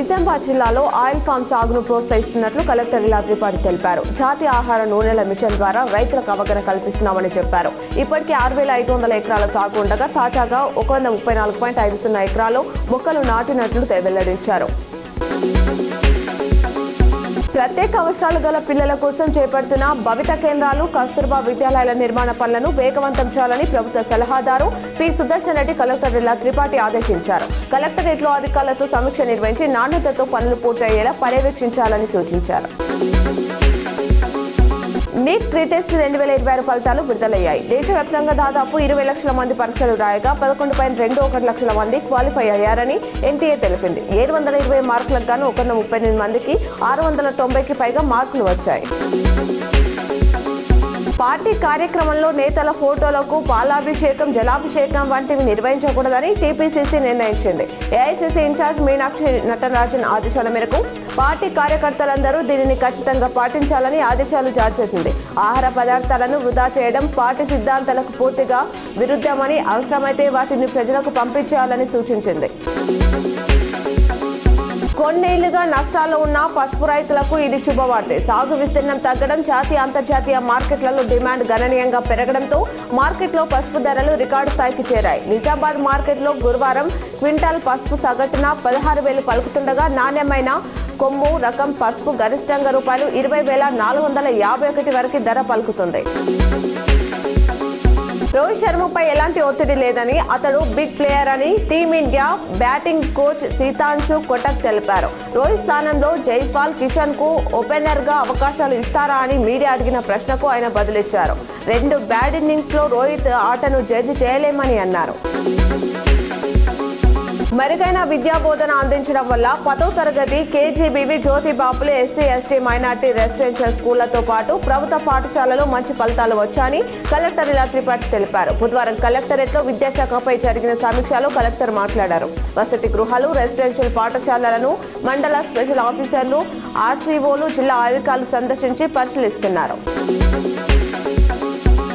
నిజామాబాద్ జిల్లాలో oil palm సాగును ప్రోత్సహిస్తున్నట్లు collector ఇలా త్రిపాఠి తెలిపారు. జాతీయ ఆహార నూనెల మిషన్ ద్వారా రైతులకు అవగాహన కల్పిస్తున్నామని చెప్పారు. ఇప్పటికీ 6,500 ఎకరాల సాగు ఉండగా తాజాగా 134.50 ఎకరాల్లో మొక్కలు నాటినట్లు వెల్లడించారు. ప్రత్యేక అవసరాలు గల పిల్లల కోసం చేపడుతున్న భవిత కేంద్రాలు, కస్తూర్బా విద్యాలయాల నిర్మాణ పనులను వేగవంతం చేయాలని ప్రభుత్వ సలహాదారు పి. సుదర్శన్ రెడ్డి కలెక్టర్ ఇలా త్రిపాఠి ఆదేశించారు. కలెక్టరేట్లో అధికారులతో సమీక్ష నిర్వహించి నాణ్యతతో పనులు పూర్తయ్యేలా పర్యవేక్షించాలని సూచించారు. నీట్ ప్రీటెస్ట్ 2026 ఫలితాలు విడుదలయ్యాయి. దేశవ్యాప్తంగా దాదాపు 20 లక్షల మంది పరీక్షలు రాయగా 11.21 లక్షల మంది క్వాలిఫై అయ్యారని ఎన్టీఏ తెలిపింది. 720 మార్కులకు గాను 138 మందికి 690కి పైగా మార్కులు వచ్చాయి. పార్టీ కార్యక్రమంలో నేతల ఫోటోలకు పాలాభిషేకం, జలాభిషేకం వంటివి నిర్వహించకూడదని టీపీసీసీ నిర్ణయించింది. ఏఐసీసీ ఇన్ఛార్జ్ మీనాక్షి నటరాజన్ ఆదేశాల మేరకు పార్టీ కార్యకర్తలందరూ దీనిని ఖచ్చితంగా పాటించాలని ఆదేశాలు జారీ చేసింది. ఆహార పదార్థాలను వృధా చేయడం పార్టీ సిద్ధాంతాలకు పూర్తిగా విరుద్ధమని, అవసరమైతే వాటిని ప్రజలకు పంపించాలని సూచించింది. కొన్నేళ్లుగా నష్టాల్లో ఉన్న పసుపు రైతులకు ఇది శుభవార్తే. సాగు విస్తీర్ణం తగ్గడం, జాతీయ అంతర్జాతీయ మార్కెట్లలో డిమాండ్ గణనీయంగా పెరగడంతో మార్కెట్లో పసుపు ధరలు రికార్డు స్థాయికి చేరాయి. నిజామాబాద్ మార్కెట్లో గురువారం క్వింటాల్ పసుపు సగటున 16,000 పలుకుతుండగా నాణ్యమైన కొమ్ము రకం పసుపు గరిష్టంగా ₹20,451 వరకు ధర పలుకుతుంది. రోహిత్ శర్మపై ఎలాంటి ఒత్తిడి లేదని, అతడు బిగ్ ప్లేయర్ అని team India batting coach Sitanshu Kotak తెలిపారు. రోహిత్ స్థానంలో జైస్వాల్, కిషన్ కు ఓపెనర్ గా అవకాశాలు ఇస్తారా అని మీడియా అడిగిన ప్రశ్నకు ఆయన బదులిచ్చారు. 2 బ్యాడ్ ఇన్నింగ్స్ లో రోహిత్ ఆటను జడ్జి చేయలేమని అన్నారు. మెరుగైన విద్యా బోధన అందించడం వల్ల 10వ తరగతి కేజీబీవీ జ్యోతి Baphule SC, ST, minority residential స్కూళ్లతో పాటు ప్రభుత్వ పాఠశాలలో మంచి ఫలితాలు వచ్చాయని కలెక్టర్ ఇలా త్రిపాఠి తెలిపారు. బుధవారం కలెక్టరేట్లో విద్యాశాఖపై జరిగిన సమీక్షలో కలెక్టర్ మాట్లాడారు. వసతి గృహాలు, రెసిడెన్షియల్ పాఠశాలలను మండల స్పెషల్ ఆఫీసర్లు, ఆర్సీఓలు, జిల్లా అధికారులు సందర్శించి పరిశీలిస్తున్నారు.